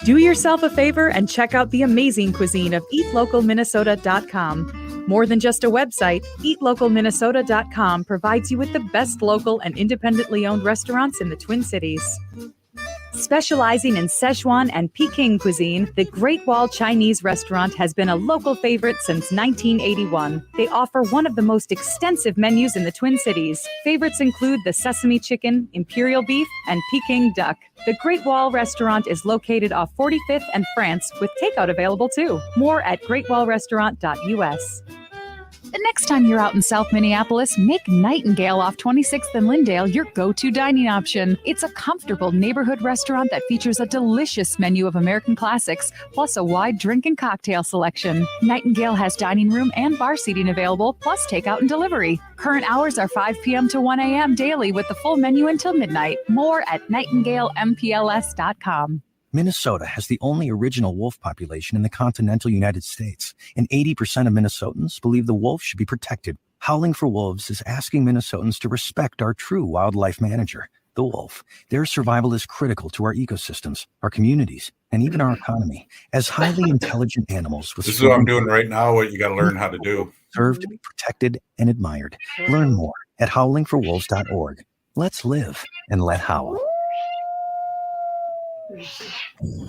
Do yourself a favor and check out the amazing cuisine of eatlocalminnesota.com. More than just a website, eatlocalminnesota.com provides you with the best local and independently owned restaurants in the Twin Cities. Specializing in Szechuan and Peking cuisine, the Great Wall Chinese restaurant has been a local favorite since 1981. They offer one of the most extensive menus in the Twin Cities. Favorites include the sesame chicken, imperial beef, and Peking duck. The Great Wall restaurant is located off 45th and France, with takeout available too. More at greatwallrestaurant.us. The next time you're out in South Minneapolis, make Nightingale off 26th and Lyndale your go-to dining option. It's a comfortable neighborhood restaurant that features a delicious menu of American classics, plus a wide drink and cocktail selection. Nightingale has dining room and bar seating available, plus takeout and delivery. Current hours are 5 p.m. to 1 a.m. daily with the full menu until midnight. More at nightingalempls.com. Minnesota has the only original wolf population in the continental United States, and 80% of Minnesotans believe the wolf should be protected. Howling for Wolves is asking Minnesotans to respect our true wildlife manager, the wolf. Their survival is critical to our ecosystems, our communities, and even our economy. As highly intelligent animals with... This is what I'm doing right now, what you got to learn how to do. ...deserve to be protected and admired. Learn more at howlingforwolves.org. Let's live and let howl.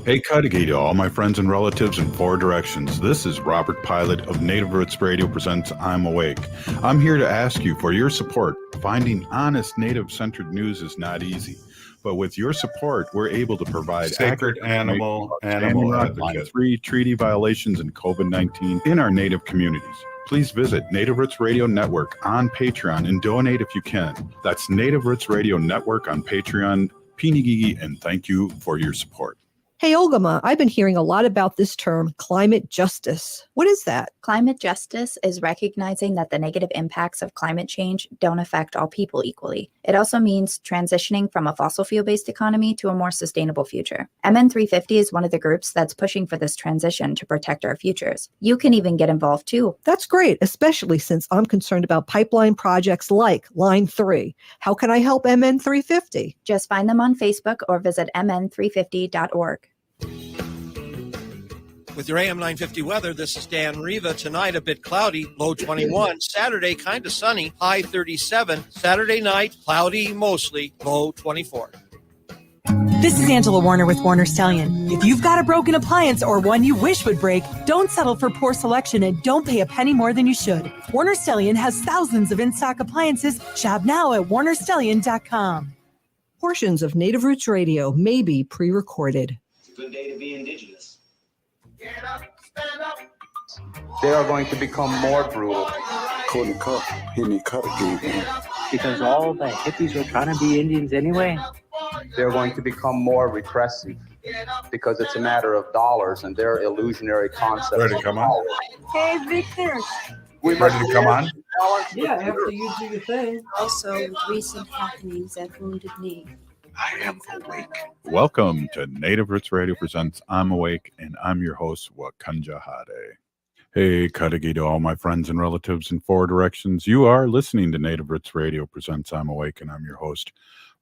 Hey, Cudahy to all my friends and relatives in 4 directions. This is Robert Pilot of Native Roots Radio presents I'm Awake. I'm here to ask you for your support. Finding honest Native-centered news is not easy, but with your support, we're able to provide sacred animal advocate. 3 treaty violations and COVID-19 in our Native communities. Please visit Native Roots Radio Network on Patreon and donate if you can. That's Native Roots Radio Network on Patreon. Pinigigi, and thank you for your support. Hey, Ogimaa, I've been hearing a lot about this term, climate justice. What is that? Climate justice is recognizing that the negative impacts of climate change don't affect all people equally. It also means transitioning from a fossil fuel-based economy to a more sustainable future. MN350 is one of the groups that's pushing for this transition to protect our futures. You can even get involved too. That's great, especially since I'm concerned about pipeline projects like Line 3. How can I help MN350? Just find them on Facebook or visit mn350.org. With your AM 950 weather, this is Dan Riva. Tonight, a bit cloudy, low 21. Saturday, kind of sunny, high 37. Saturday night, cloudy mostly, low 24. This is Angela Warner with Warner Stallion. If you've got a broken appliance or one you wish would break, don't settle for poor selection and don't pay a penny more than you should. Warner Stallion has thousands of in-stock appliances. Shop now at warnerstallion.com. Portions of Native Roots Radio may be pre-recorded. It's a good day to be indigenous. Get up, stand up. They are going to become more brutal. Because all the hippies were trying to be Indians anyway. They're going to become more repressive because it's a matter of dollars and their illusionary concepts. Ready to come on? Hey, Victor. Ready to come on? Yeah, after you do your thing. Also, with recent happenings at Wounded Knee. I am awake. Welcome to Native Roots Radio presents I'm Awake, and I'm your host, Wakanja Hade. Hey, Cudahy to all my friends and relatives in 4 directions. You are listening to Native Roots Radio presents I'm Awake, and I'm your host,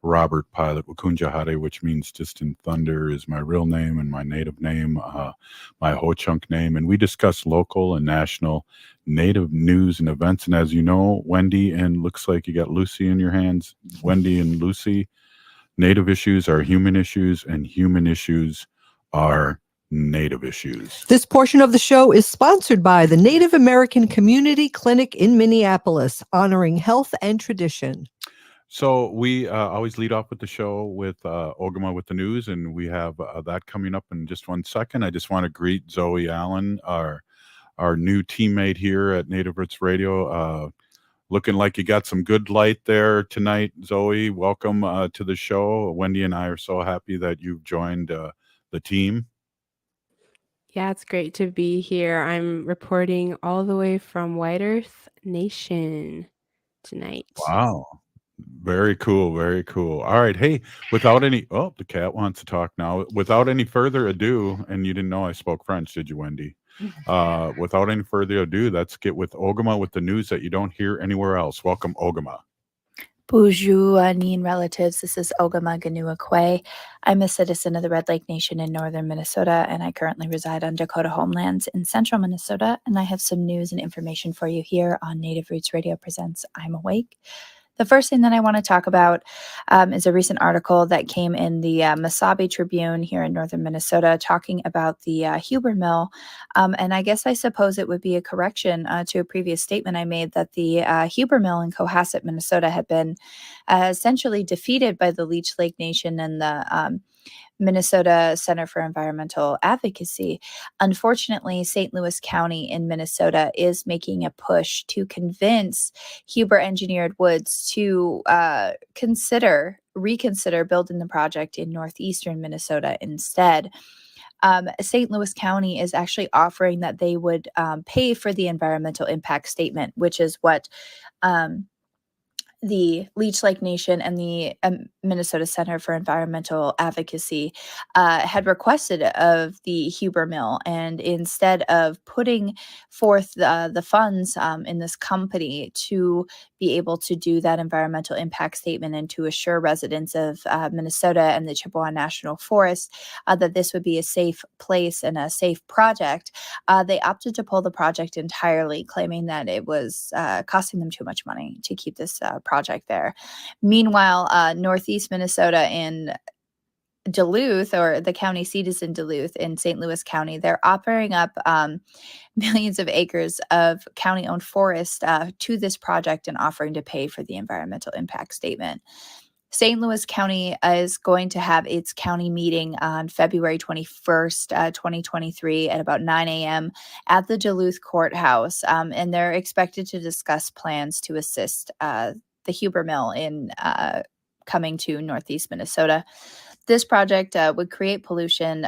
Robert Pilot. Wakunja Hade, which means distant thunder, is my real name and my native name, my Ho-Chunk name. And we discuss local and national Native news and events. And as you know, Wendy, and looks like you got Lucy in your hands, Wendy and Lucy, Native issues are human issues, and human issues are Native issues. This portion of the show is sponsored by the Native American Community Clinic in Minneapolis, honoring health and tradition. So we always lead off with the show with Ogimaa with the news, and we have that coming up in just 1 second. I just want to greet Zoe Allen, our new teammate here at Native Roots Radio. Looking like you got some good light there tonight, Zoe. Welcome to the show. Wendy and I are so happy that you've joined the team. Yeah, it's great to be here. I'm reporting all the way from White Earth Nation tonight. Wow. Very cool. Very cool. All right. Hey, the cat wants to talk now. Without any further ado, and you didn't know I spoke French, did you, Wendy? Without any further ado, let's get with Ogimaa with the news that you don't hear anywhere else. Welcome, Ogimaa. Bonjour, Anin relatives. This is Ogimaa, Giniw, Ikwe. I'm a citizen of the Red Lake Nation in northern Minnesota, and I currently reside on Dakota homelands in central Minnesota. And I have some news and information for you here on Native Roots Radio Presents I'm Awake. The first thing that I want to talk about is a recent article that came in the Mesabi Tribune here in northern Minnesota talking about the Huber Mill. And I guess I suppose it would be a correction to a previous statement I made that the Huber Mill in Cohasset, Minnesota had been essentially defeated by the Leech Lake Nation and the Minnesota Center for Environmental Advocacy. Unfortunately, St. Louis County in Minnesota is making a push to convince Huber Engineered Woods to reconsider building the project in northeastern Minnesota instead. St. Louis County is actually offering that they would pay for the environmental impact statement, which is what the Leech Lake Nation and the Minnesota Center for Environmental Advocacy had requested of the Huber Mill. And instead of putting forth the funds in this company to be able to do that environmental impact statement and to assure residents of Minnesota and the Chippewa National Forest that this would be a safe place and a safe project, they opted to pull the project entirely, claiming that it was costing them too much money to keep this project there. Meanwhile, Northeast Minnesota in Duluth, or the county seat is in Duluth in St. Louis County, they're offering up millions of acres of county-owned forest to this project and offering to pay for the environmental impact statement. St. Louis County is going to have its county meeting on February 21st, 2023 at about 9 a.m. at the Duluth Courthouse, and they're expected to discuss plans to assist the Huber Mill in coming to Northeast Minnesota. This project would create pollution.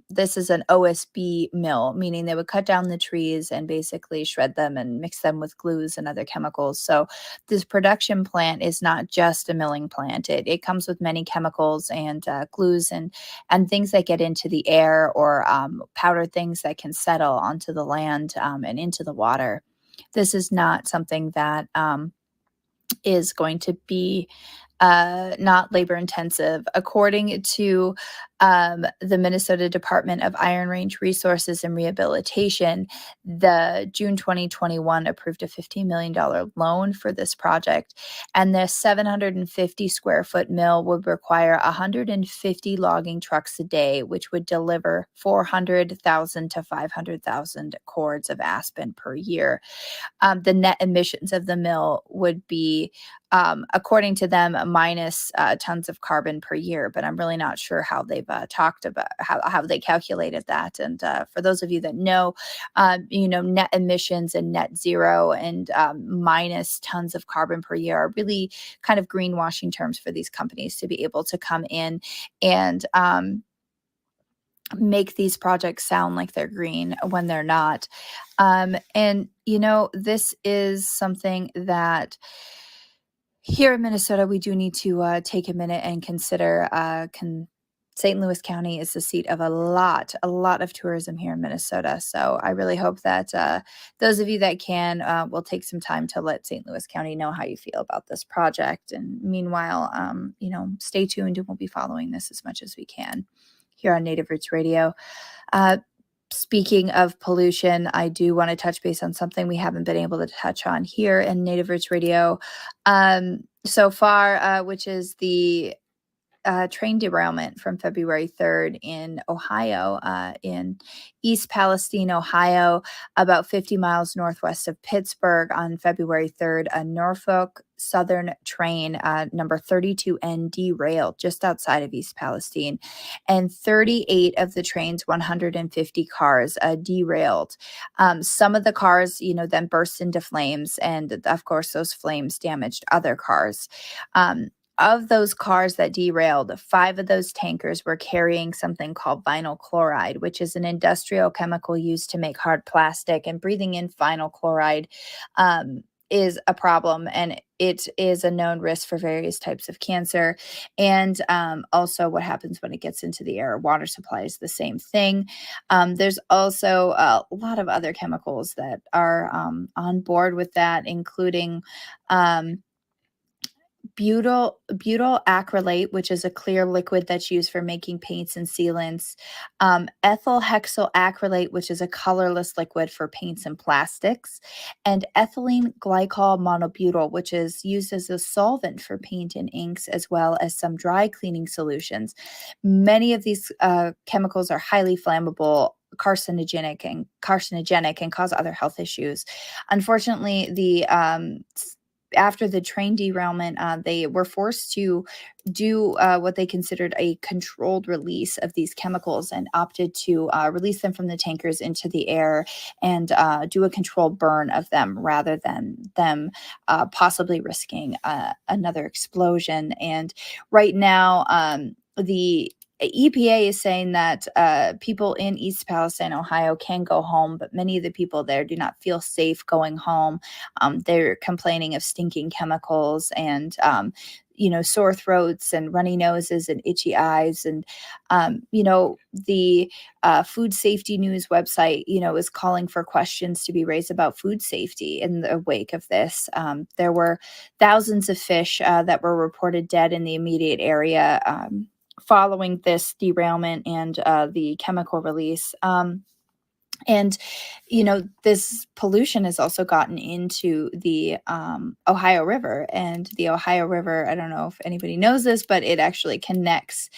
This is an OSB mill, meaning they would cut down the trees and basically shred them and mix them with glues and other chemicals. So this production plant is not just a milling plant. It comes with many chemicals and glues and things that get into the air, or powdered things that can settle onto the land and into the water. This is not something that is going to be not labor intensive. According to the Minnesota Department of Iron Range Resources and Rehabilitation, the June 2021 approved a $15 million loan for this project. And the 750 square foot mill would require 150 logging trucks a day, which would deliver 400,000 to 500,000 cords of aspen per year. The net emissions of the mill would be, according to them, minus tons of carbon per year, but I'm really not sure how they've talked about how they calculated that. And for those of you that know, net emissions and net zero and minus tons of carbon per year are really kind of greenwashing terms for these companies to be able to come in and make these projects sound like they're green when they're not. And this is something that here in Minnesota, we do need to take a minute and consider. St. Louis County is the seat of a lot of tourism here in Minnesota. So I really hope that those of you that can will take some time to let St. Louis County know how you feel about this project. And meanwhile, stay tuned, and we'll be following this as much as we can here on Native Roots Radio. Speaking of pollution, I do want to touch base on something we haven't been able to touch on here in Native Roots Radio so far, which is the train derailment from February 3rd in Ohio, in East Palestine, Ohio, about 50 miles northwest of Pittsburgh. On February 3rd, a Norfolk Southern train, number 32N, derailed just outside of East Palestine, and 38 of the train's 150 cars derailed. Some of the cars, then burst into flames, and of course, those flames damaged other cars. Of those cars that derailed, 5 of those tankers were carrying something called vinyl chloride, which is an industrial chemical used to make hard plastic. And breathing in vinyl chloride is a problem, and it is a known risk for various types of cancer. And also what happens when it gets into the air. Water supply is the same thing. There's also a lot of other chemicals that are on board with that, including butyl acrylate, which is a clear liquid that's used for making paints and sealants, ethyl hexyl acrylate, which is a colorless liquid for paints and plastics, and ethylene glycol monobutyl, which is used as a solvent for paint and inks, as well as some dry cleaning solutions. Many of these chemicals are highly flammable, carcinogenic and cause other health issues. Unfortunately, after the train derailment, they were forced to do what they considered a controlled release of these chemicals and opted to release them from the tankers into the air and do a controlled burn of them rather than them possibly risking another explosion. And right now, the EPA is saying that people in East Palestine, Ohio can go home, but many of the people there do not feel safe going home. They're complaining of stinking chemicals and, sore throats and runny noses and itchy eyes. And, the Food Safety News website, is calling for questions to be raised about food safety in the wake of this. There were thousands of fish that were reported dead in the immediate area following this derailment and the chemical release. And, this pollution has also gotten into the Ohio River. And the Ohio River, I don't know if anybody knows this, but it actually connects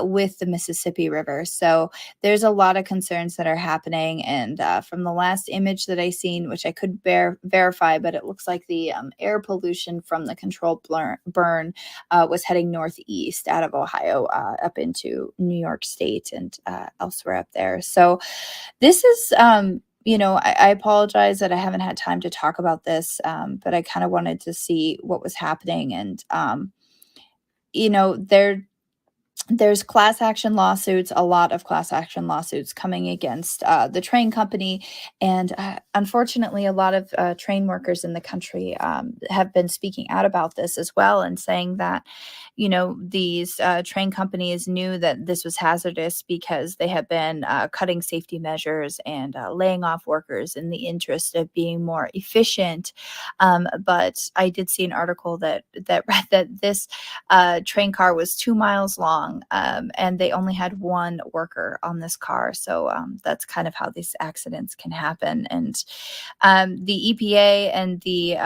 with the Mississippi River. So there's a lot of concerns that are happening. And from the last image that I seen, which I could verify, but it looks like the air pollution from the controlled burn was heading northeast out of Ohio up into New York State and elsewhere up there. So this is, I apologize that I haven't had time to talk about this, but I kind of wanted to see what was happening. And, there's class action lawsuits, a lot of class action lawsuits coming against the train company. And unfortunately, a lot of train workers in the country have been speaking out about this as well and saying that, these train companies knew that this was hazardous because they have been cutting safety measures and laying off workers in the interest of being more efficient. But I did see an article that read that this train car was 2 miles long. And they only had one worker on this car. So that's kind of how these accidents can happen. And the EPA and the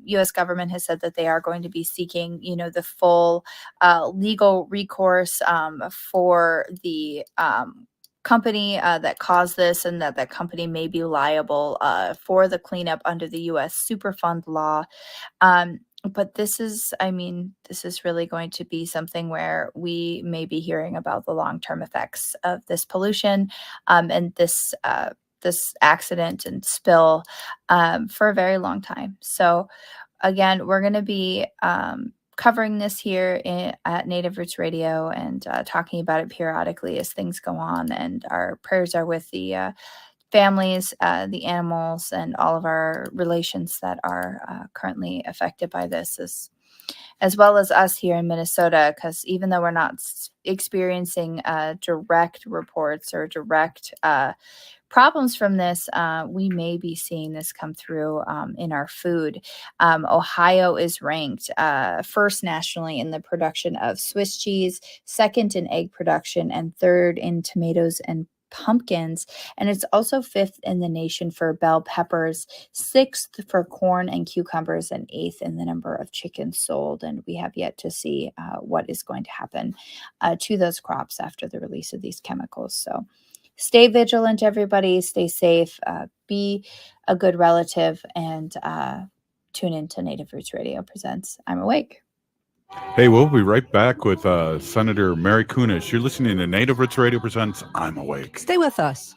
U.S. government has said that they are going to be seeking, the full legal recourse for the company that caused this, and that company may be liable for the cleanup under the U.S. Superfund law. But this is really going to be something where we may be hearing about the long-term effects of this pollution and this accident and spill for a very long time. So again, we're going to be covering this here at Native Roots Radio and talking about it periodically as things go on. And our prayers are with the families, the animals, and all of our relations that are currently affected by this, as well as us here in Minnesota, because even though we're not experiencing direct reports or direct problems from this, we may be seeing this come through in our food. Ohio is ranked first nationally in the production of Swiss cheese, second in egg production, and third in tomatoes and pumpkins, and it's also fifth in the nation for bell peppers, sixth for corn and cucumbers, and eighth in the number of chickens sold. And we have yet to see what is going to happen to those crops after the release of these chemicals. So stay vigilant, everybody. Stay safe. Be a good relative, and tune in to Native Roots Radio Presents I'm Awake. Hey, we'll be right back with Senator Mary Kunesh. You're listening to Native Roots Radio Presents I'm Awake. Stay with us.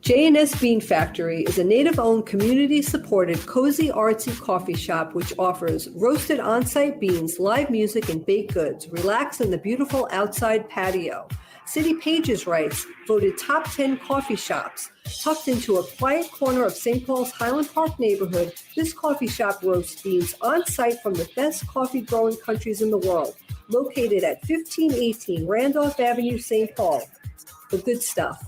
J&S Bean Factory is a Native-owned, community-supported, cozy, artsy coffee shop which offers roasted on-site beans, live music, and baked goods. Relax in the beautiful outside patio. City Pages writes, voted top 10 coffee shops. Tucked into a quiet corner of St. Paul's Highland Park neighborhood, this coffee shop roasts beans on-site from the best coffee-growing countries in the world. Located at 1518 Randolph Avenue, St. Paul. The good stuff.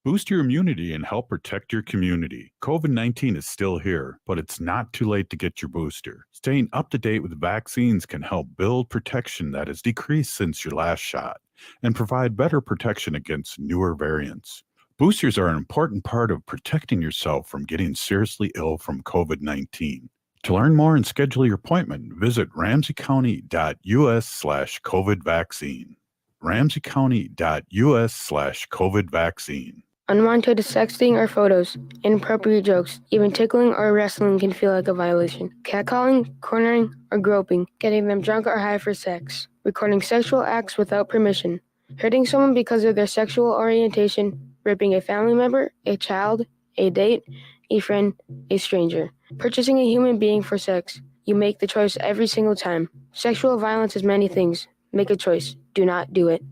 Boost your immunity and help protect your community. COVID-19 is still here, but it's not too late to get your booster. Staying up to date with vaccines can help build protection that has decreased since your last shot and provide better protection against newer variants. Boosters are an important part of protecting yourself from getting seriously ill from COVID-19. To learn more and schedule your appointment, visit ramseycounty.us/COVID vaccine. ramseycounty.us/COVID vaccine. Unwanted sexting or photos, inappropriate jokes, even tickling or wrestling can feel like a violation. Catcalling, cornering, or groping, getting them drunk or high for sex, recording sexual acts without permission, hurting someone because of their sexual orientation, raping a family member, a child, a date, a friend, a stranger, purchasing a human being for sex. You make the choice every single time. Sexual violence is many things. Make a choice. Do not do it.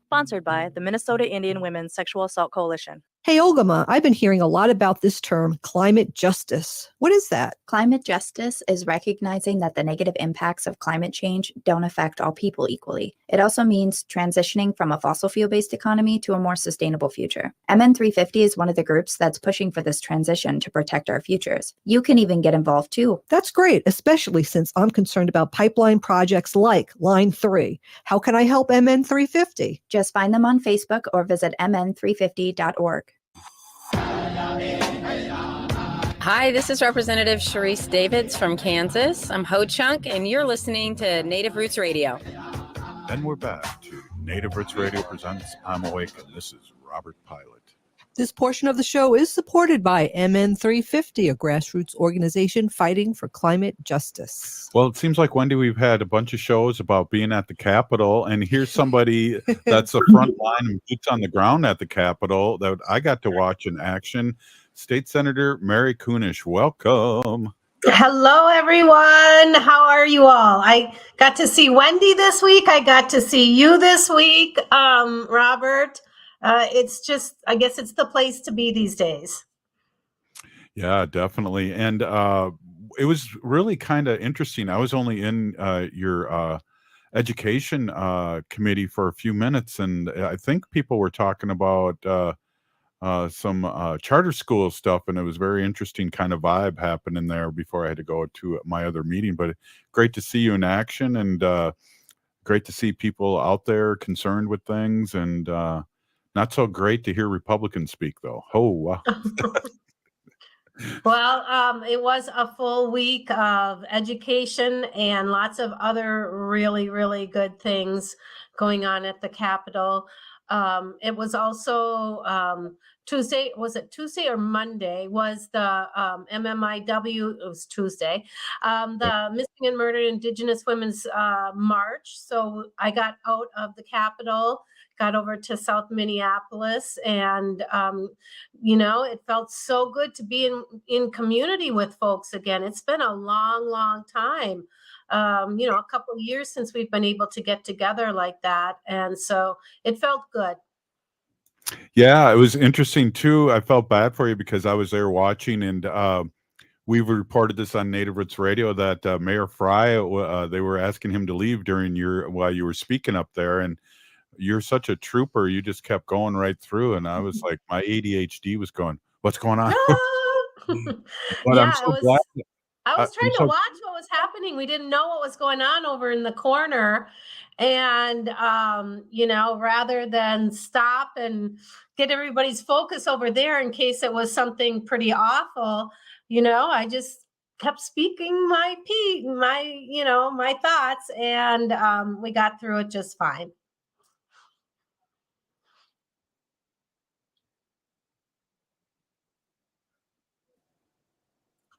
Sponsored by the Minnesota Indian Women's Sexual Assault Coalition. Hey, Ogimaa, I've been hearing a lot about this term, climate justice. What is that? Climate justice is recognizing that the negative impacts of climate change don't affect all people equally. It also means transitioning from a fossil fuel-based economy to a more sustainable future. MN350 is one of the groups that's pushing for this transition to protect our futures. You can even get involved too. That's great, especially since I'm concerned about pipeline projects like Line 3. How can I help MN350? Just find them on Facebook or visit mn350.org. Hi, this is Representative Sharice Davids from Kansas. I'm Ho Chunk, and you're listening to Native Roots Radio. Then we're back to Native Roots Radio presents I'm Awake, and this is Robert Pilot. This portion of the show is supported by MN350, a grassroots organization fighting for climate justice. Well, it seems like, Wendy, we've had a bunch of shows about being at the Capitol, and here's somebody that's a front line and boots on the ground at the Capitol that I got to watch in action. State Senator Mary Kunesh, welcome. Hello, everyone. How are you all? I got to see Wendy this week. I got to see you this week, Robert. It's just, I guess it's the place to be these days. Yeah, definitely. And it was really kind of interesting. I was only in your education committee for a few minutes, and I think people were talking about some charter school stuff, and it was very interesting kind of vibe happening there before I had to go to my other meeting. But great to see you in action, and great to see people out there concerned with things, and not so great to hear Republicans speak, though. Oh, wow. Well, it was a full week of education and lots of other really, really good things going on at the Capitol. It was also Tuesday, was it Tuesday or Monday, was the MMIW, it was Tuesday, the Missing and Murdered Indigenous Women's March. So I got out of the Capitol, got over to South Minneapolis, and it felt so good to be in community with folks again. It's been a long, long time. A couple of years since we've been able to get together like that. And so it felt good. Yeah, it was interesting too. I felt bad for you because I was there watching, and we reported this on Native Roots Radio that Mayor Fry, they were asking him to leave while you were speaking up there. And you're such a trooper. You just kept going right through. And I was like, my ADHD was going, what's going on? But yeah, I'm so glad. I was trying to watch what was happening. We didn't know what was going on over in the corner. And, rather than stop and get everybody's focus over there in case it was something pretty awful, I just kept speaking my thoughts, and we got through it just fine.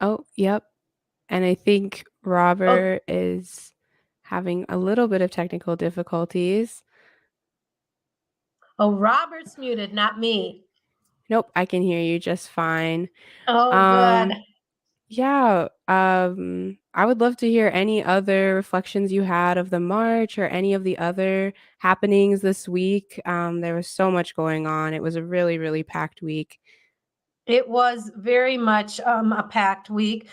Oh, yep. And I think Robert is having a little bit of technical difficulties. Oh, Robert's muted, not me. Nope, I can hear you just fine. Oh, good. Yeah, I would love to hear any other reflections you had of the march or any of the other happenings this week. There was so much going on. It was a really, really packed week. It was very much a packed week.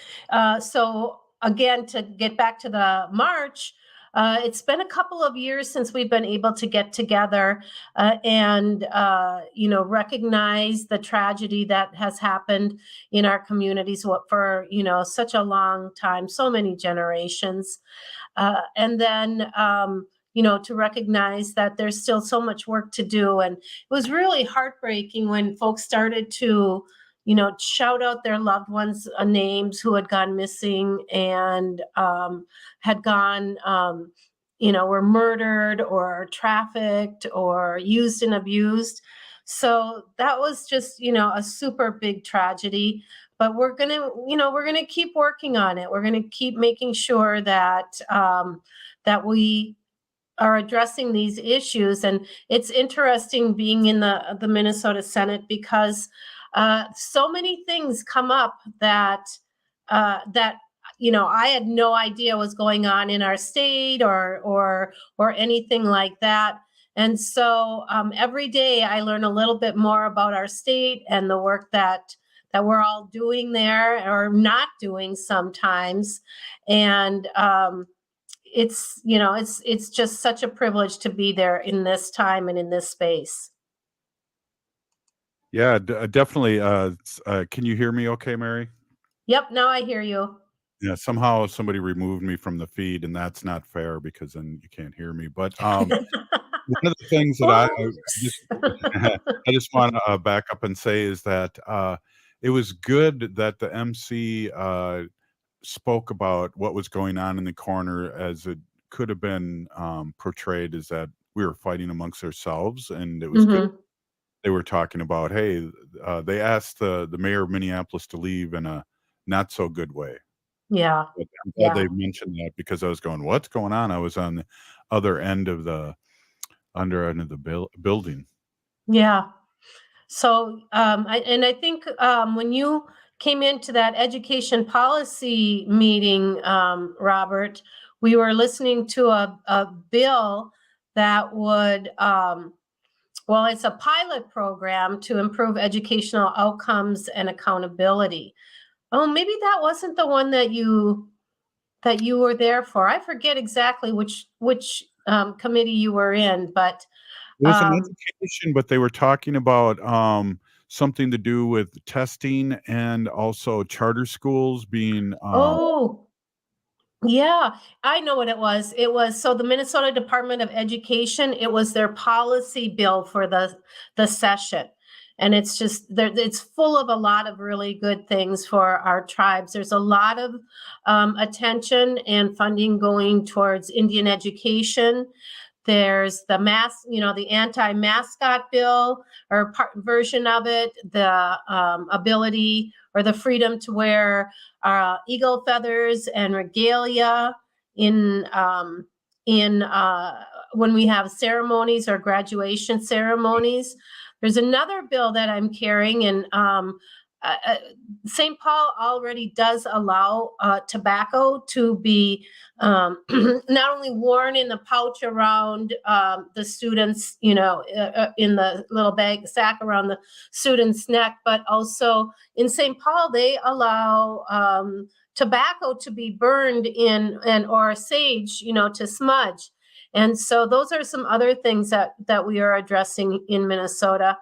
So again, to get back to the march, It's been a couple of years since we've been able to get together and recognize the tragedy that has happened in our communities for such a long time, so many generations, and then to recognize that there's still so much work to do. And it was really heartbreaking when folks started to shout out their loved ones' names who had gone missing and had gone, were murdered or trafficked or used and abused. So that was just, a super big tragedy. But we're gonna keep working on it. We're gonna keep making sure that that we are addressing these issues. And it's interesting being in the Minnesota Senate because so many things come up that I had no idea was going on in our state or anything like that. And so every day I learn a little bit more about our state and the work that we're all doing there or not doing sometimes. And it's just such a privilege to be there in this time and in this space. Yeah, definitely. Can you hear me okay, Mary? Yep, now I hear you. Yeah, somehow somebody removed me from the feed, and that's not fair because then you can't hear me. But one of the things that I just want to back up and say is that it was good that the MC spoke about what was going on in the corner, as it could have been portrayed as that we were fighting amongst ourselves, and it was good. They were talking about, hey, they asked the mayor of Minneapolis to leave in a not so good way. Yeah. But I'm glad they mentioned that because I was going, what's going on? I was on the other end of the building. Yeah. So, I think when you came into that education policy meeting, Robert, we were listening to a bill that would, it's a pilot program to improve educational outcomes and accountability. Oh, maybe that wasn't the one that you were there for. I forget exactly which committee you were in, but it was an education, but they were talking about something to do with testing and also charter schools being. Yeah, I know what it was. It was so the Minnesota Department of Education. It was their policy bill for the session. And it's just it's full of a lot of really good things for our tribes. There's a lot of attention and funding going towards Indian education. There's the the anti-mascot bill or version of it, the ability or the freedom to wear eagle feathers and regalia in when we have ceremonies or graduation ceremonies. There's another bill that I'm carrying, and St. Paul already does allow tobacco to be not only worn in the pouch around the students, in the little bag sack around the student's neck, but also in St. Paul, they allow tobacco to be burned or sage, to smudge. And so those are some other things that we are addressing in Minnesota.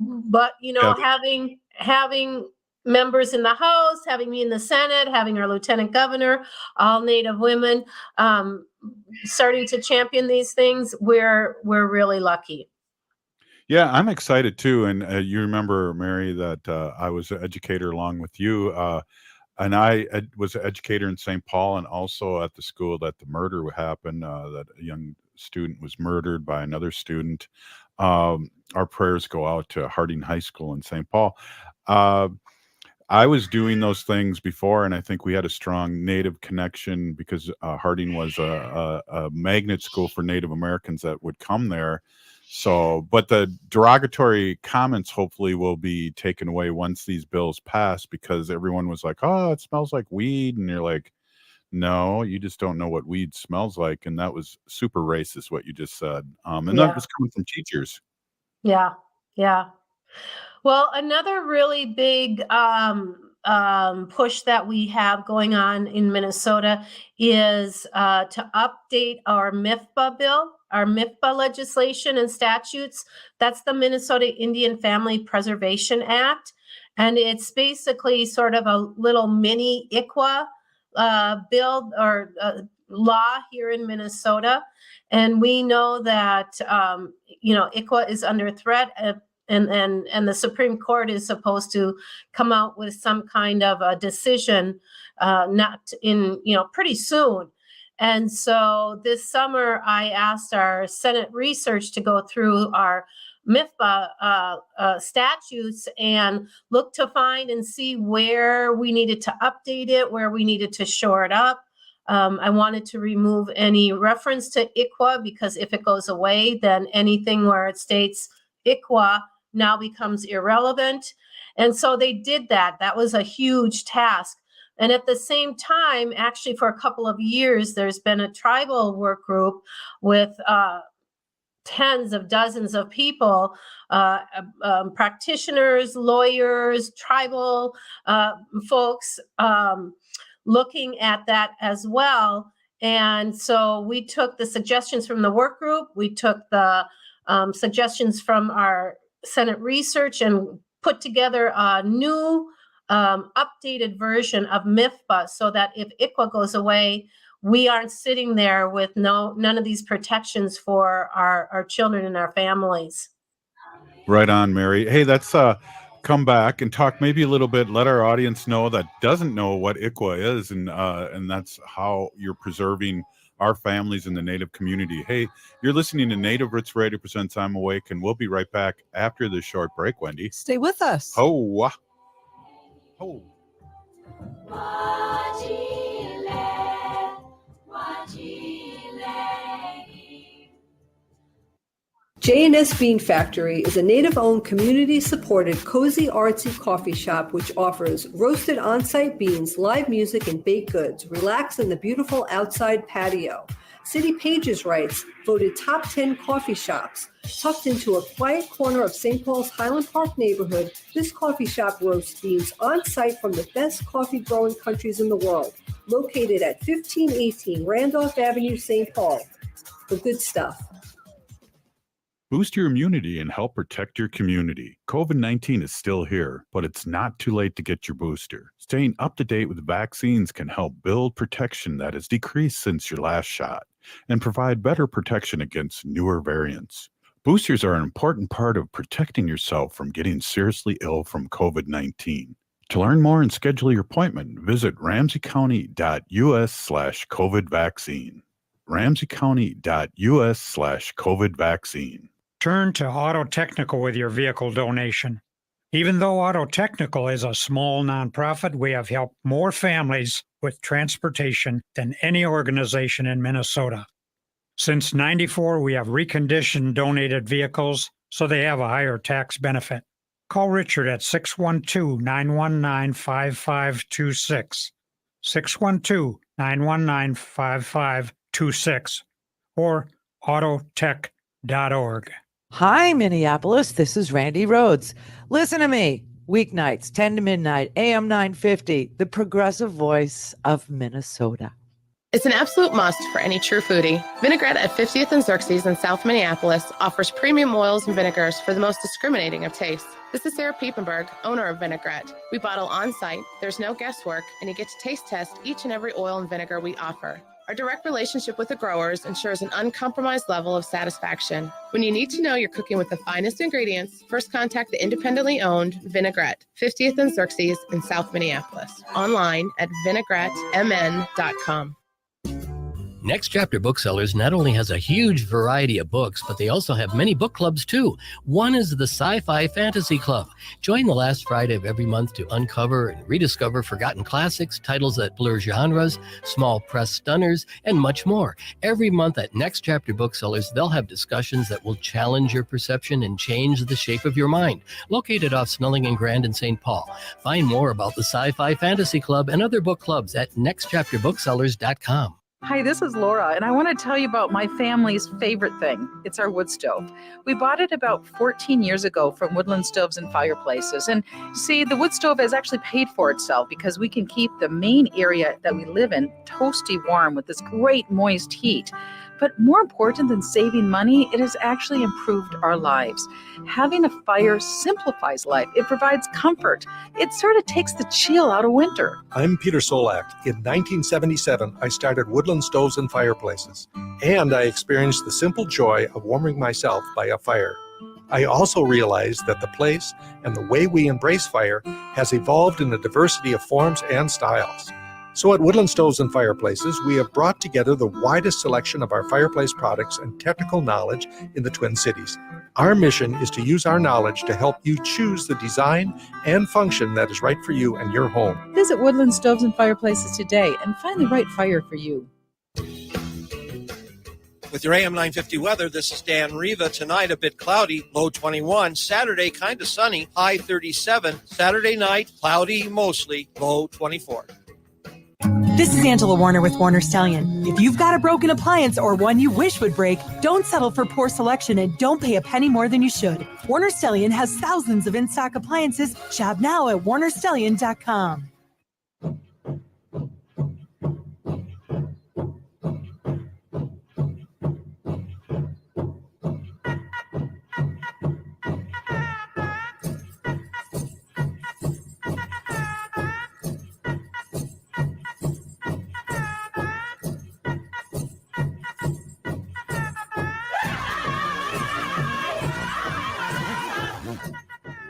But, having members in the House, having me in the Senate, having our Lieutenant Governor, all Native women, starting to champion these things, we're really lucky. Yeah, I'm excited too. And you remember, Mary, that I was an educator along with you. And I was an educator in St. Paul and also at the school that the murder happened, that a young student was murdered by another student. Our prayers go out to Harding High School in St. Paul. I was doing those things before, and I think we had a strong Native connection because Harding was a magnet school for Native Americans that would come there. So, but the derogatory comments hopefully will be taken away once these bills pass, because everyone was like, oh, it smells like weed. And you're like, no, you just don't know what weed smells like. And that was super racist, what you just said. And that was coming from teachers. Yeah. Yeah. Well, another really big push that we have going on in Minnesota is to update our MIFPA bill, our MIFPA legislation and statutes. That's the Minnesota Indian Family Preservation Act. And it's basically sort of a little mini Ikwe bill or law here in Minnesota. And we know that, Ikwe is under threat, and the Supreme Court is supposed to come out with some kind of a decision pretty soon. And so this summer, I asked our Senate research to go through our MIFPA statutes and look to find and see where we needed to update it, where we needed to shore it up. I wanted to remove any reference to Ikwe, because if it goes away, then anything where it states Ikwe now becomes irrelevant. And so they did that. That was a huge task. And at the same time, actually for a couple of years, there's been a tribal work group with tens of dozens of people, practitioners, lawyers, tribal folks, looking at that as well. And so we took the suggestions from the work group, we took the suggestions from our Senate research and put together a new updated version of MIFPA, so that if Ikwe goes away, we aren't sitting there with none of these protections for our children and our families. Right on, Mary. Hey, let's come back and talk maybe a little bit. Let our audience know that doesn't know what Ikwe is, and that's how you're preserving our families in the Native community. Hey, you're listening to Native Roots Radio presents I'm Awake, and we'll be right back after this short break. Wendy, stay with us. Oh. J&S Bean Factory is a Native-owned, community-supported, cozy, artsy coffee shop which offers roasted on-site beans, live music, and baked goods. Relax in the beautiful outside patio. City Pages writes, voted top 10 coffee shops. Tucked into a quiet corner of St. Paul's Highland Park neighborhood, this coffee shop roasts beans on-site from the best coffee-growing countries in the world. Located at 1518 Randolph Avenue, St. Paul. The good stuff. Boost your immunity and help protect your community. COVID-19 is still here, but it's not too late to get your booster. Staying up to date with vaccines can help build protection that has decreased since your last shot and provide better protection against newer variants. Boosters are an important part of protecting yourself from getting seriously ill from COVID-19. To learn more and schedule your appointment, visit ramseycounty.us/COVID vaccine. ramseycounty.us/COVID vaccine. Turn to Auto Technical with your vehicle donation. Even though Auto Technical is a small nonprofit, we have helped more families with transportation than any organization in Minnesota. Since '94, we have reconditioned donated vehicles so they have a higher tax benefit. Call Richard at 612-919-5526, 612-919-5526, or autotech.org. Hi, Minneapolis. This is Randy Rhodes. Listen to me. Weeknights, 10 to midnight, AM 950, the progressive voice of Minnesota. It's an absolute must for any true foodie. Vinaigrette at 50th and Xerxes in South Minneapolis offers premium oils and vinegars for the most discriminating of tastes. This is Sarah Piepenberg, owner of Vinaigrette. We bottle on-site, there's no guesswork, and you get to taste test each and every oil and vinegar we offer. Our direct relationship with the growers ensures an uncompromised level of satisfaction. When you need to know you're cooking with the finest ingredients, first contact the independently owned Vinaigrette, 50th and Xerxes in South Minneapolis. Online at vinaigrettemn.com. Next Chapter Booksellers not only has a huge variety of books, but they also have many book clubs too. One is the Sci-Fi Fantasy Club. Join the last Friday of every month to uncover and rediscover forgotten classics, titles that blur genres, small press stunners, and much more. Every month at Next Chapter Booksellers, they'll have discussions that will challenge your perception and change the shape of your mind. Located off Snelling and Grand in St. Paul. Find more about the Sci-Fi Fantasy Club and other book clubs at nextchapterbooksellers.com. Hi, this is Laura, and I want to tell you about my family's favorite thing. It's our wood stove. We bought it about 14 years ago from Woodland Stoves and Fireplaces. And see, the wood stove has actually paid for itself because we can keep the main area that we live in toasty warm with this great moist heat. But more important than saving money, it has actually improved our lives. Having a fire simplifies life. It provides comfort. It sort of takes the chill out of winter. I'm Peter Solak. In 1977, I started Woodland Stoves and Fireplaces, and I experienced the simple joy of warming myself by a fire. I also realized that the place and the way we embrace fire has evolved in a diversity of forms and styles. So at Woodland Stoves and Fireplaces, we have brought together the widest selection of our fireplace products and technical knowledge in the Twin Cities. Our mission is to use our knowledge to help you choose the design and function that is right for you and your home. Visit Woodland Stoves and Fireplaces today and find the right fire for you. With your AM 950 weather, this is Dan Riva. Tonight, a bit cloudy, low 21. Saturday, kind of sunny, high 37. Saturday night, cloudy mostly, low 24. This is Angela Warner with Warner Stallion. If you've got a broken appliance or one you wish would break, don't settle for poor selection and don't pay a penny more than you should. Warner Stallion has thousands of in-stock appliances. Shop now at warnerstallion.com.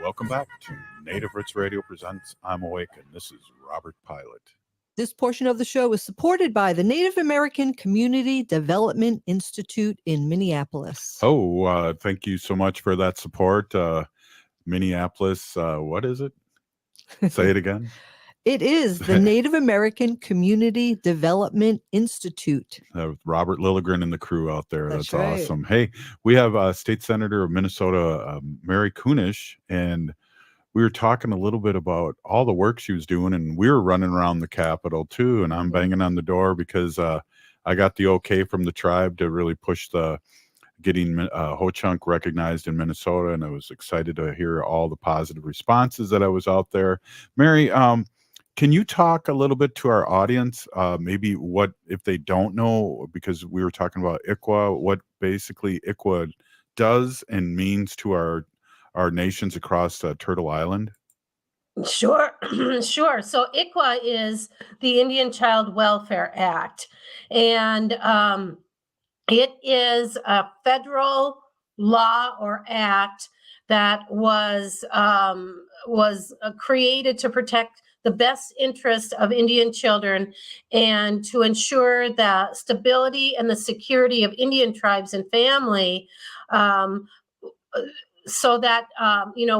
Welcome back to Native Roots Radio presents I'm Awake, and this is Robert Pilot. This portion of the show is supported by the Native American Community Development Institute in Minneapolis. Oh, thank you so much for that support. Minneapolis, what is it? Say it again. It is the Native American Community Development Institute. With Robert Lilligren and the crew out there. That's That's right. awesome. Hey, we have State Senator of Minnesota, Mary Kunesh, and we were talking a little bit about all the work she was doing, and we were running around the Capitol too, and I'm banging on the door because I got the okay from the tribe to really push the getting Ho-Chunk recognized in Minnesota, and I was excited to hear all the positive responses that I was out there. Mary, can you talk a little bit to our audience, maybe what, if they don't know, because we were talking about Ikwe, what basically Ikwe does and means to our nations across Turtle Island? Sure, sure. So Ikwe is the Indian Child Welfare Act, and it is a federal law or act that was created to protect the best interest of Indian children and to ensure the stability and the security of Indian tribes and family, so that,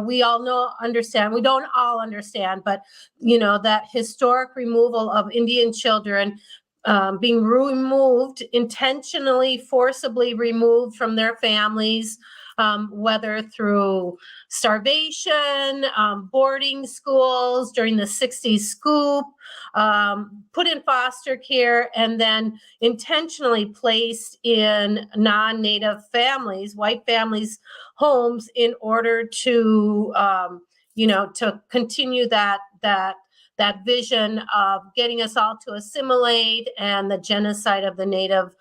we all understand, we don't all understand, but, that historic removal of Indian children being removed, intentionally, forcibly removed from their families, whether through starvation, boarding schools during the 60s scoop, put in foster care, and then intentionally placed in non-Native families, white families' homes in order to, to continue that vision of getting us all to assimilate and the genocide of the Native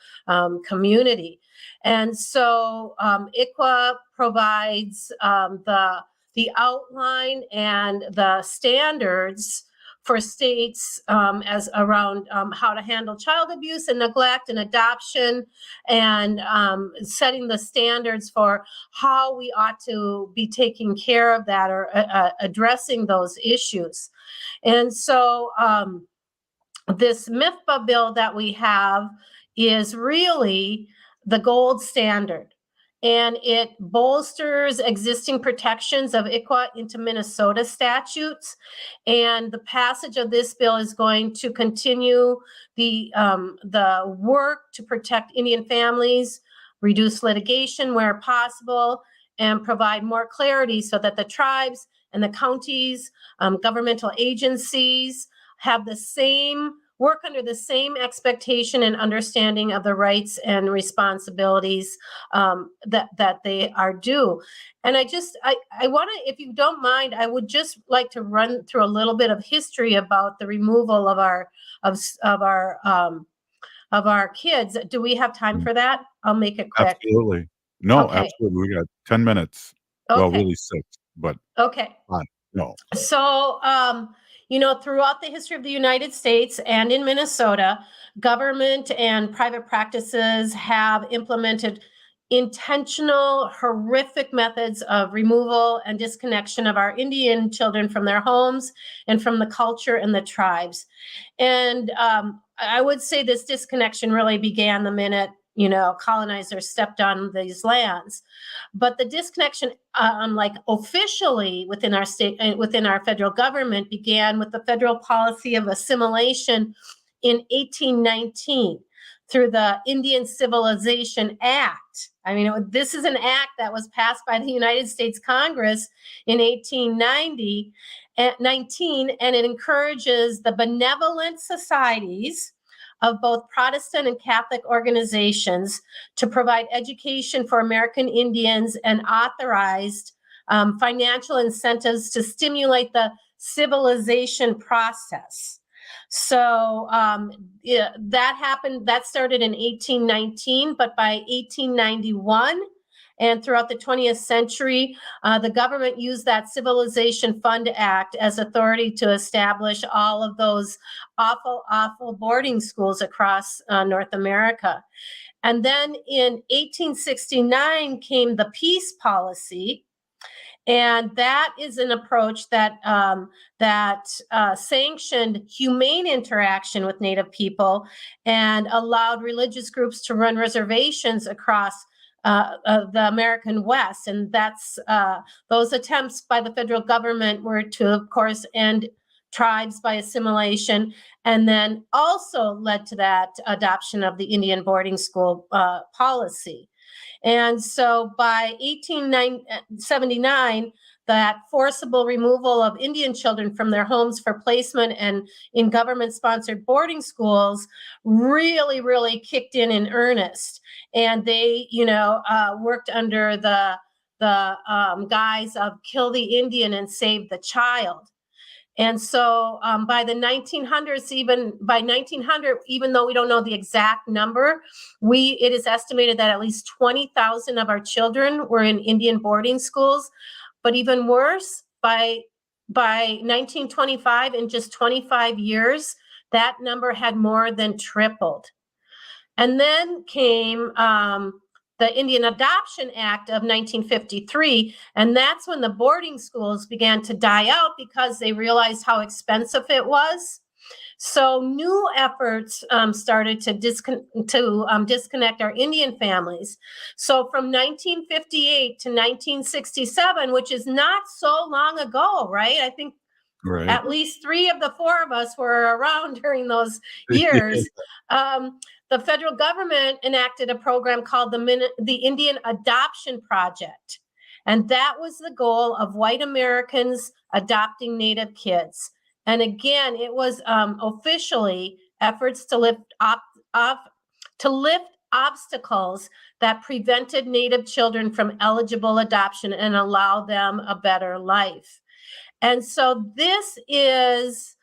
community. And so Ikwe provides the outline and the standards for states as around how to handle child abuse and neglect and adoption, and setting the standards for how we ought to be taking care of that or addressing those issues. And so this MIFPA bill that we have is really the gold standard, and it bolsters existing protections of Ikwe into Minnesota statutes. And the passage of this bill is going to continue the work to protect Indian families, reduce litigation where possible, and provide more clarity so that the tribes and the counties, governmental agencies have the same work under the same expectation and understanding of the rights and responsibilities that they are due. And I want to, if you don't mind, I would just like to run through a little bit of history about the removal of our kids. Do we have time for that? I'll make it quick. Absolutely. No, Okay. absolutely. We got 10 minutes. Well, Okay. really 6, but Okay. no. So, throughout the history of the United States and in Minnesota, government and private practices have implemented intentional, horrific methods of removal and disconnection of our Indian children from their homes and from the culture and the tribes. And I would say this disconnection really began the minute, colonizers stepped on these lands. But the disconnection, officially within our state, within our federal government, began with the federal policy of assimilation in 1819 through the Indian Civilization Act. I mean, this is an act that was passed by the United States Congress in 1819, and it encourages the benevolent societies of both Protestant and Catholic organizations to provide education for American Indians and authorized financial incentives to stimulate the civilization process. So that happened, that started in 1819, but by 1891 and throughout the 20th century, the government used that Civilization Fund Act as authority to establish all of those awful, awful boarding schools across North America. And then in 1869 came the peace policy. And that is an approach that sanctioned humane interaction with Native people and allowed religious groups to run reservations across the American West. And that's those attempts by the federal government were to, of course, end tribes by assimilation, and then also led to that adoption of the Indian boarding school policy. And so by 1879, that forcible removal of Indian children from their homes for placement and in government-sponsored boarding schools really, really kicked in earnest. And they, worked under the guise of kill the Indian and save the child. And so by the 1900s, even though we don't know the exact number, it is estimated that at least 20,000 of our children were in Indian boarding schools. But even worse, by 1925, in just 25 years, that number had more than tripled. And then came the Indian Adoption Act of 1953, and that's when the boarding schools began to die out because they realized how expensive it was. So new efforts started to disconnect our Indian families. So from 1958 to 1967, which is not so long ago, right? I think at least 3 of the 4 of us were around during those years. The federal government enacted a program called the Indian Adoption Project. And that was the goal of white Americans adopting Native kids. And again, it was officially efforts to lift obstacles that prevented Native children from eligible adoption and allow them a better life. And so this is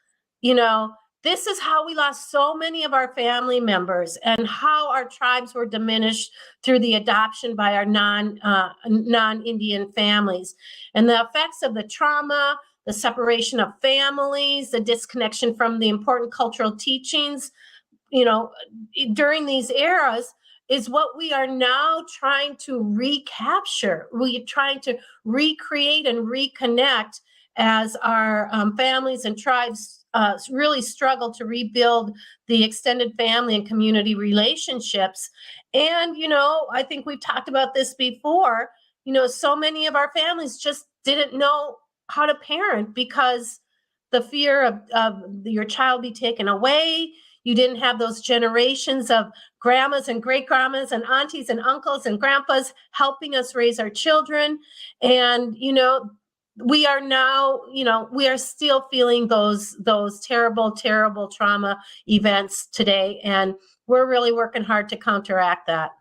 how we lost so many of our family members and how our tribes were diminished through the adoption by our non-Indian families. And the effects of the trauma, the separation of families, the disconnection from the important cultural teachings, during these eras is what we are now trying to recapture. We're trying to recreate and reconnect as our families and tribes really struggle to rebuild the extended family and community relationships. And, I think we've talked about this before, so many of our families just didn't know how to parent because the fear of your child be taken away. You didn't have those generations of grandmas and great grandmas and aunties and uncles and grandpas helping us raise our children. And, we are now, we are still feeling those terrible, terrible trauma events today. And we're really working hard to counteract that.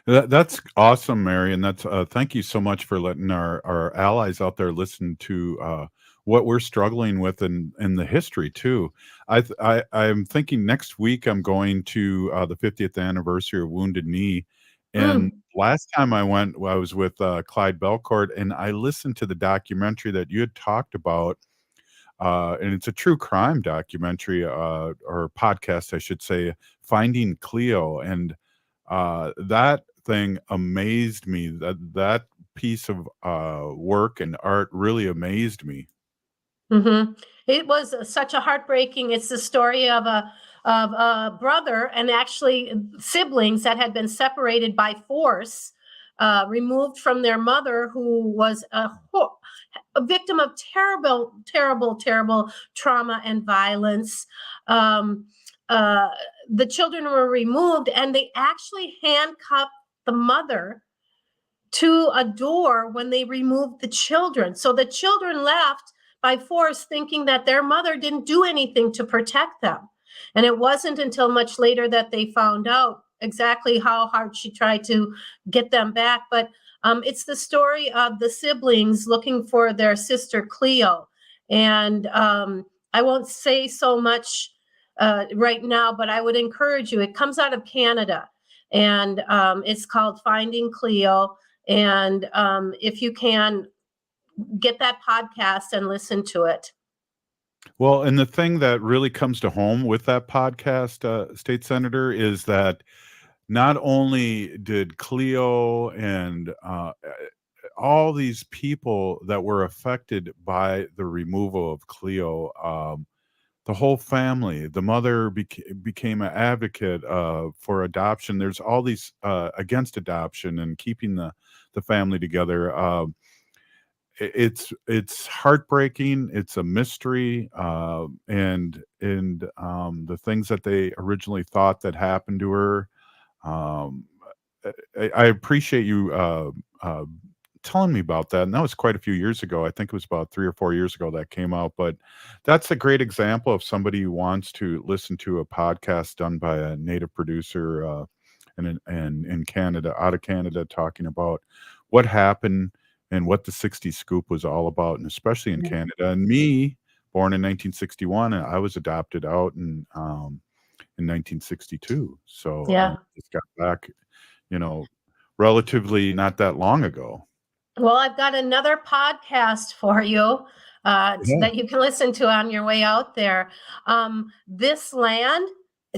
That's awesome, Mary, and that's thank you so much for letting our allies out there listen to what we're struggling with in the history too. I'm thinking next week I'm going to the 50th anniversary of Wounded Knee, and last time I went, I was with Clyde Belcourt, and I listened to the documentary that you had talked about. And it's a true crime documentary or podcast, I should say, Finding Cleo, and that thing amazed me. That piece of work and art really amazed me. It was such a heartbreaking. It's the story of a brother and actually siblings that had been separated by force, removed from their mother, who was a victim of terrible, terrible, terrible trauma and violence. The children were removed, and they actually handcuffed the mother to a door when they removed the children. So the children left by force, thinking that their mother didn't do anything to protect them. And it wasn't until much later that they found out exactly how hard she tried to get them back. But it's the story of the siblings looking for their sister Cleo. And I won't say so much right now, but I would encourage you. It comes out of Canada, and it's called Finding Cleo. And if you can, get that podcast and listen to it. Well, and the thing that really comes to home with that podcast, State Senator, is that not only did Cleo and all these people that were affected by the removal of Cleo, the whole family, the mother became an advocate for adoption. There's all these against adoption and keeping the family together. It's heartbreaking. It's a mystery, and the things that they originally thought that happened to her. I appreciate you telling me about that, and that was quite a few years ago. I think it was about 3 or 4 years ago that came out. But that's a great example of somebody who wants to listen to a podcast done by a native producer in Canada, out of Canada, talking about what happened and what the 60s scoop was all about, and especially in Canada. And me, born in 1961, I was adopted out in 1962. So I just got back, relatively not that long ago. Well, I've got another podcast for you that you can listen to on your way out there. This Land,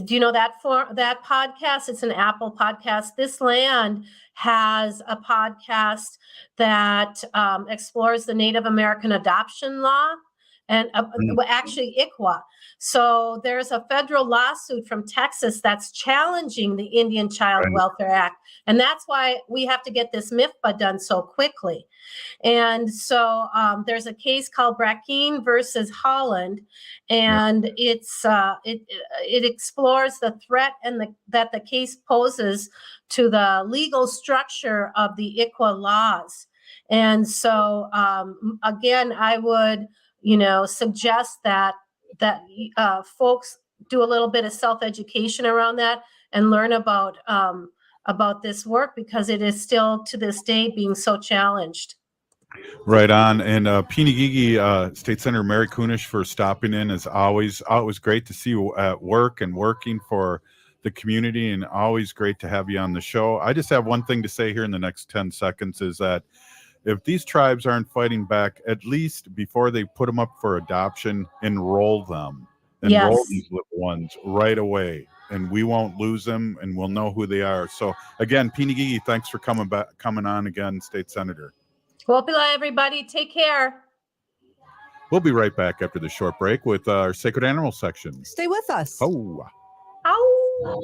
do you know that podcast? It's an Apple podcast. This Land has a podcast that explores the Native American adoption law, and actually Ikwe. So there's a federal lawsuit from Texas that's challenging the Indian Child Welfare Act. And that's why we have to get this MIFPA done so quickly. And so there's a case called Brackeen versus Holland, and it explores the threat that the case poses to the legal structure of the Ikwe laws. And so again, I would suggest that folks do a little bit of self-education around that and learn about this work, because it is still to this day being so challenged. Right on. And Pinigigi, State Senator Mary Kunesh, for stopping in as always. Always great to see you at work and working for the community, and always great to have you on the show. I just have one thing to say here in the next 10 seconds is that if these tribes aren't fighting back, at least before they put them up for adoption, enroll them. Enroll these little ones right away, and we won't lose them, and we'll know who they are. So again, Pinigigi, thanks for coming on again, State Senator. Well, everybody, take care. We'll be right back after the short break with our Sacred Animal section. Stay with us. Oh. Ow.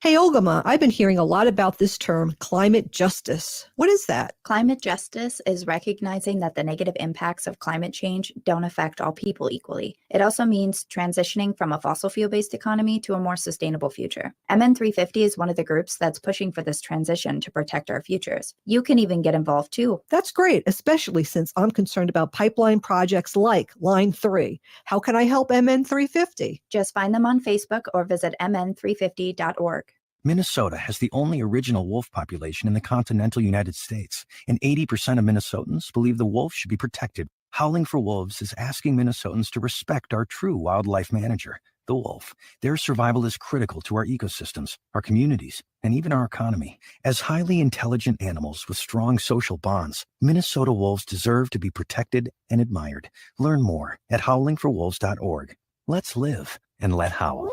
Hey, Ogimaa, I've been hearing a lot about this term, climate justice. What is that? Climate justice is recognizing that the negative impacts of climate change don't affect all people equally. It also means transitioning from a fossil fuel-based economy to a more sustainable future. MN350 is one of the groups that's pushing for this transition to protect our futures. You can even get involved too. That's great, especially since I'm concerned about pipeline projects like Line 3. How can I help MN350? Just find them on Facebook or visit mn350.org. Minnesota has the only original wolf population in the continental United States, and 80% of Minnesotans believe the wolf should be protected. Howling for Wolves is asking Minnesotans to respect our true wildlife manager, the wolf. Their survival is critical to our ecosystems, our communities, and even our economy. As highly intelligent animals with strong social bonds, Minnesota wolves deserve to be protected and admired. Learn more at howlingforwolves.org. Let's live and let howl.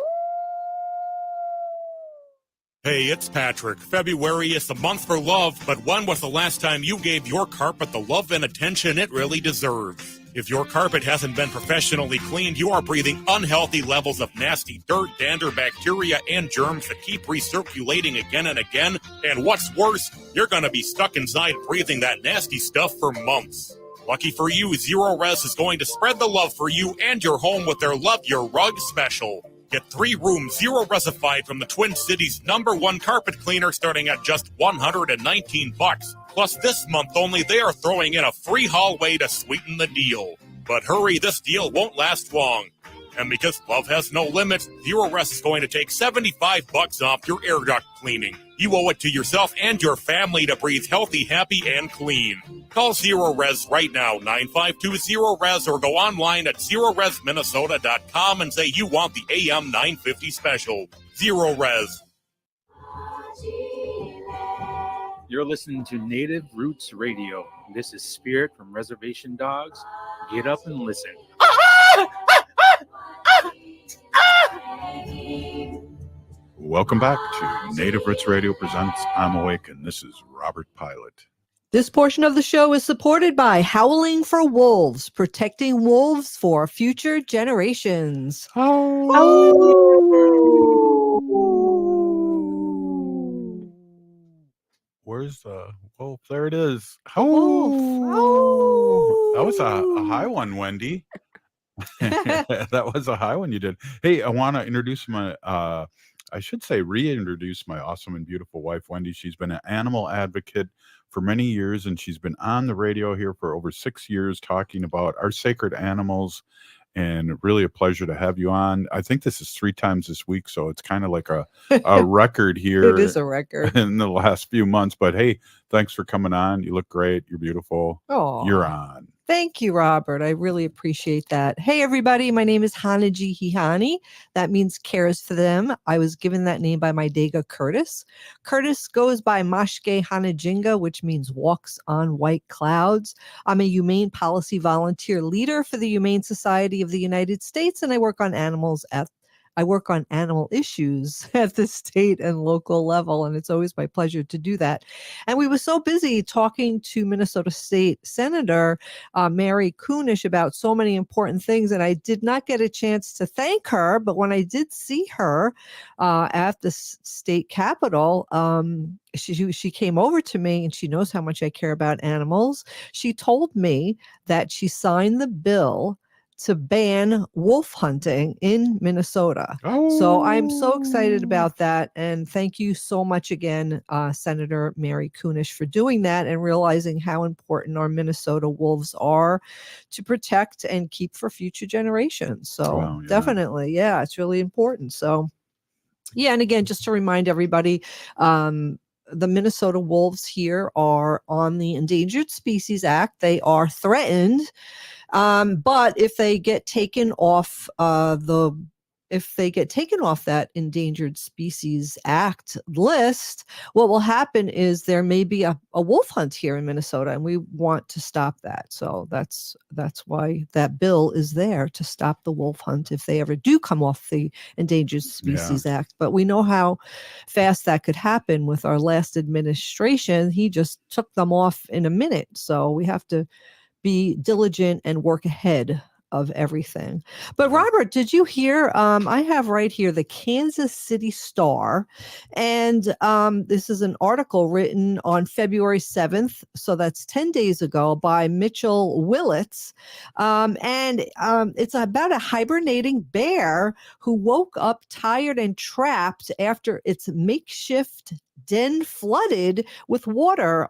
Hey, it's Patrick. February is the month for love, but when was the last time you gave your carpet the love and attention it really deserves? If your carpet hasn't been professionally cleaned, you are breathing unhealthy levels of nasty dirt, dander, bacteria, and germs that keep recirculating again and again. And what's worse, you're going to be stuck inside breathing that nasty stuff for months. Lucky for you, Zero Res is going to spread the love for you and your home with their Love Your Rug special. Get 3 rooms, Zero Resified from the Twin Cities' #1 carpet cleaner starting at just $119. Plus, this month only, they are throwing in a free hallway to sweeten the deal. But hurry, this deal won't last long. And because love has no limits, Zero Res is going to take $75 off your air duct cleaning. You owe it to yourself and your family to breathe healthy, happy, and clean. Call Zero Res right now, 952-ZERO-RES, or go online at ZeroResMinnesota.com and say you want the AM 950 special. Zero Res. You're listening to Native Roots Radio. This is Spirit from Reservation Dogs. Get up and listen. Welcome back to Native Roots Radio presents I'm Awake, and this is Robert Pilot. This portion of the show is supported by Howling for Wolves, protecting wolves for future generations. Where's the wolf? There it is. Oh, that was a high one, Wendy. That was a high one you did. Hey, I want to introduce my I should say reintroduce my awesome and beautiful wife, Wendy. She's been an animal advocate for many years, and she's been on the radio here for over 6 years talking about our sacred animals, and really a pleasure to have you on. I think this is 3 times this week, so it's kind of like a record here. It is a record. In the last few months, but hey, thanks for coming on. You look great. You're beautiful. Oh, you're on. Thank you, Robert. I really appreciate that. Hey, everybody. My name is Hanaji Hihani. That means cares for them. I was given that name by my Dega Curtis. Curtis goes by Mashke Hanajinga, which means walks on white clouds. I'm a humane policy volunteer leader for the Humane Society of the United States, and I work on animal issues at the state and local level, and it's always my pleasure to do that. And we were so busy talking to Minnesota State Senator Mary Kunesh about so many important things, and I did not get a chance to thank her, but when I did see her at the state capitol, she came over to me, and she knows how much I care about animals. She told me that she signed the bill to ban wolf hunting in Minnesota. So I'm so excited about that. And thank you so much again, Senator Mary Kunesh, for doing that and realizing how important our Minnesota wolves are to protect and keep for future generations. So definitely, yeah, it's really important. So yeah, and again, just to remind everybody, the Minnesota wolves here are on the Endangered Species Act. They are threatened. But if they get taken off that Endangered Species Act list, what will happen is there may be a wolf hunt here in Minnesota, and we want to stop that. So that's why that bill is there, to stop the wolf hunt if they ever do come off the Endangered Species Act. But we know how fast that could happen with our last administration. He just took them off in a minute. So we have to be diligent and work ahead of everything. But Robert, did you hear? I have right here the Kansas City Star, and this is an article written on February 7th, so that's 10 days ago, by Mitchell Willits, and it's about a hibernating bear who woke up tired and trapped after its makeshift den flooded with water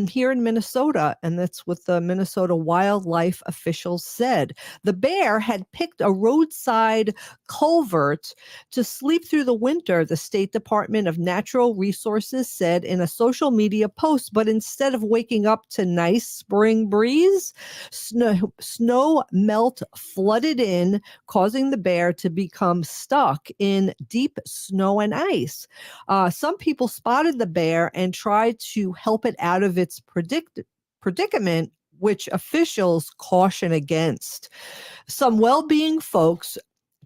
here in Minnesota, and that's what the Minnesota wildlife officials said. The bear had picked a roadside culvert to sleep through the winter, the State Department of Natural Resources said in a social media post, but instead of waking up to nice spring breeze, snow melt flooded in, causing the bear to become stuck in deep snow and ice. Some people spotted the bear and tried to help it out of its predicament, which officials caution against. Some well-being folks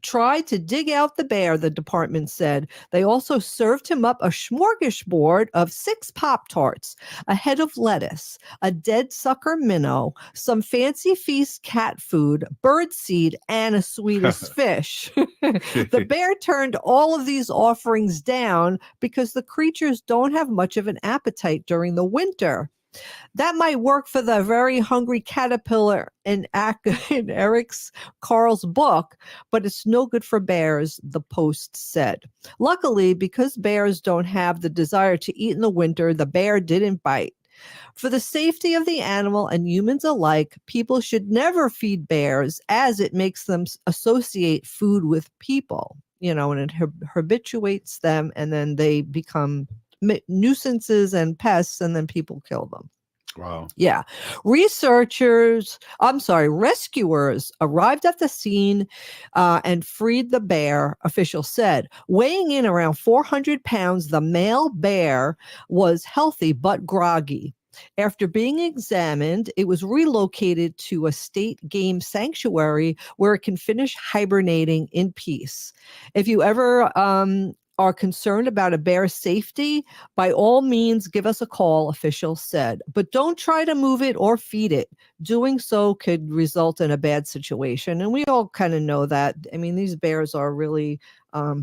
tried to dig out the bear, the department said. They also served him up a smorgasbord of 6 Pop-Tarts, a head of lettuce, a dead sucker minnow, some fancy feast cat food, birdseed, and a Swedish fish. The bear turned all of these offerings down because the creatures don't have much of an appetite during the winter. That might work for the very hungry caterpillar in Eric's Carl's book, but it's no good for bears, the Post said. Luckily, because bears don't have the desire to eat in the winter, the bear didn't bite. For the safety of the animal and humans alike, people should never feed bears, as it makes them associate food with people, and it habituates them, and then they become nuisances and pests, and then people kill them. Wow. Yeah. Rescuers arrived at the scene and freed the bear, officials said. Weighing in around 400 pounds, the male bear was healthy but groggy. After being examined, it was relocated to a state game sanctuary where it can finish hibernating in peace. If you ever are concerned about a bear's safety, by all means, give us a call, officials said. But don't try to move it or feed it. Doing so could result in a bad situation. And we all kind of know that. I mean, these bears are really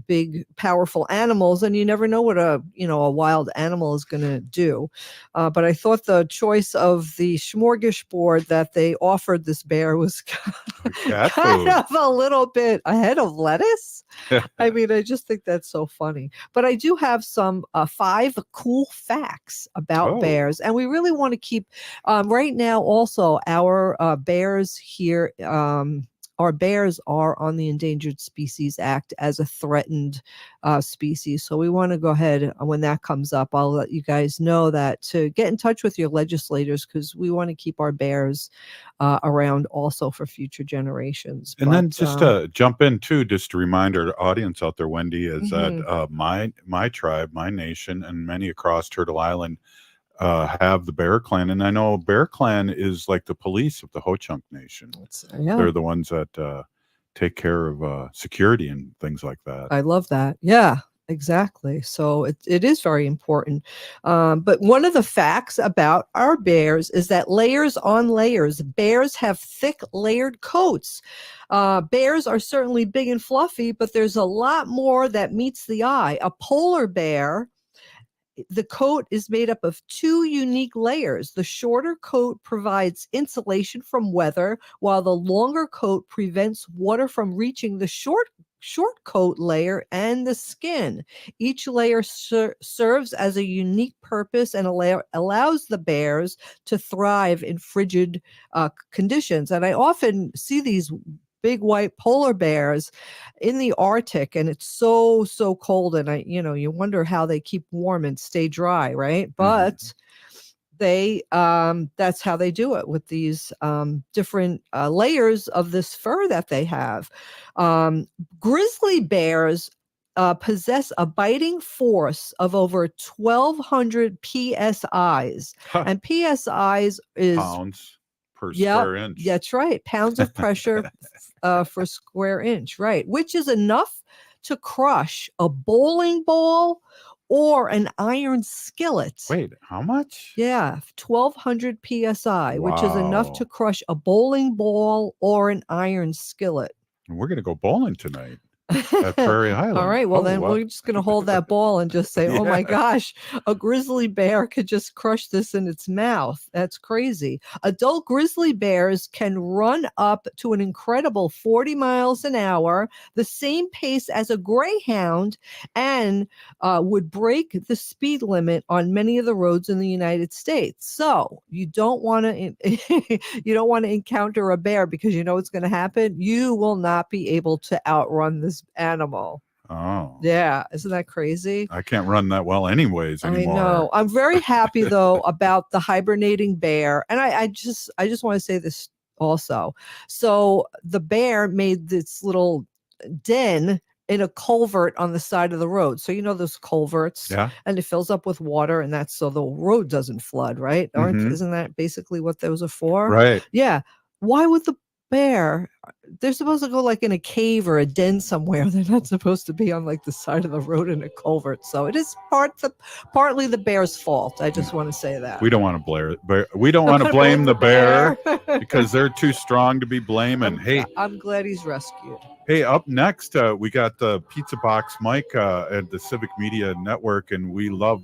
big, powerful animals, and you never know what a wild animal is going to do. But I thought the choice of the smorgasbord that they offered this bear was kind of a little bit ahead of lettuce. I mean, I just think that's so funny. But I do have some 5 cool facts about bears, and we really want to keep right now. Also, our bears here. Our bears are on the Endangered Species Act as a threatened species. So we want to go ahead, when that comes up, I'll let you guys know that to get in touch with your legislators, because we want to keep our bears around also for future generations. And then just to jump in too, just to remind our audience out there, Wendy, is that my tribe, my nation, and many across Turtle Island have the Bear Clan, and I know Bear Clan is like the police of the Ho-Chunk Nation. They're the ones that take care of security and things like that. I love that. Yeah, exactly. So it is very important. But one of the facts about our bears is that layers on layers, bears have thick layered coats. Bears are certainly big and fluffy, but there's a lot more that meets the eye. A polar bear, the coat is made up of 2 unique layers. The shorter coat provides insulation from weather, while the longer coat prevents water from reaching the short coat layer and the skin. Each layer serves as a unique purpose and allows the bears to thrive in frigid conditions. And I often see these big white polar bears in the Arctic, and it's so cold, and you wonder how they keep warm and stay dry, right? But they that's how they do it, with these different layers of this fur that they have. Grizzly bears possess a biting force of over 1,200 psi's, and psi's is pounds per square inch. That's right, pounds of pressure for square inch, right? Which is enough to crush a bowling ball or an iron skillet. Wait, how much? Yeah, 1200 psi, which is enough Wow. to crush a bowling ball or an iron skillet. We're going to go bowling tonight at Prairie Highland. All right, well, Oh, then wow. we're just going to hold that ball and just say, oh my Yeah. gosh, a grizzly bear could just crush this in its mouth. That's crazy. Adult grizzly bears can run up to an incredible 40 miles an hour, the same pace as a greyhound, and would break the speed limit on many of the roads in the United States. So you don't want to you don't want to encounter a bear, because you know what's going to happen. You will not be able to outrun this animal. Oh, Yeah, isn't that crazy? I can't run that well anyways anymore. I know. I'm very happy though about the hibernating bear, and I just want to say this also. So the bear made this little den in a culvert on the side of the road. So you know those culverts, Yeah. and it fills up with water, and that's so the road doesn't flood, right? Mhm. Isn't that basically what those are for? Right. Yeah. Why would the bear? They're supposed to go like in a cave or a den somewhere. They're not supposed to be on like the side of the road in a culvert. So it is partly the bear's fault. I just want to say that. We don't want to we don't want to blame the bear because they're too strong to be blaming. Hey, I'm glad he's rescued. Hey, up next, we got the Pizza Box Mike at the Civic Media Network, and we love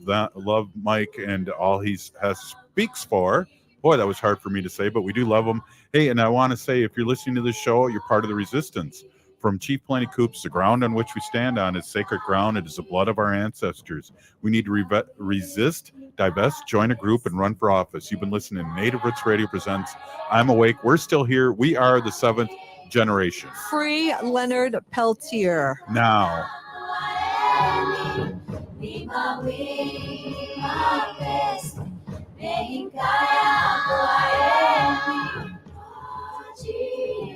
Mike and all he speaks for. Boy, that was hard for me to say, but we do love him. Hey, and I want to say, if you're listening to this show, you're part of the resistance. From Chief Plenty Coops, the ground on which we stand on is sacred ground. It is the blood of our ancestors. We need to resist, divest, join a group, and run for office. You've been listening to Native Roots Radio Presents I'm Awake. We're still here. We are the seventh generation. Free Leonard Peltier. Now. Mexicana,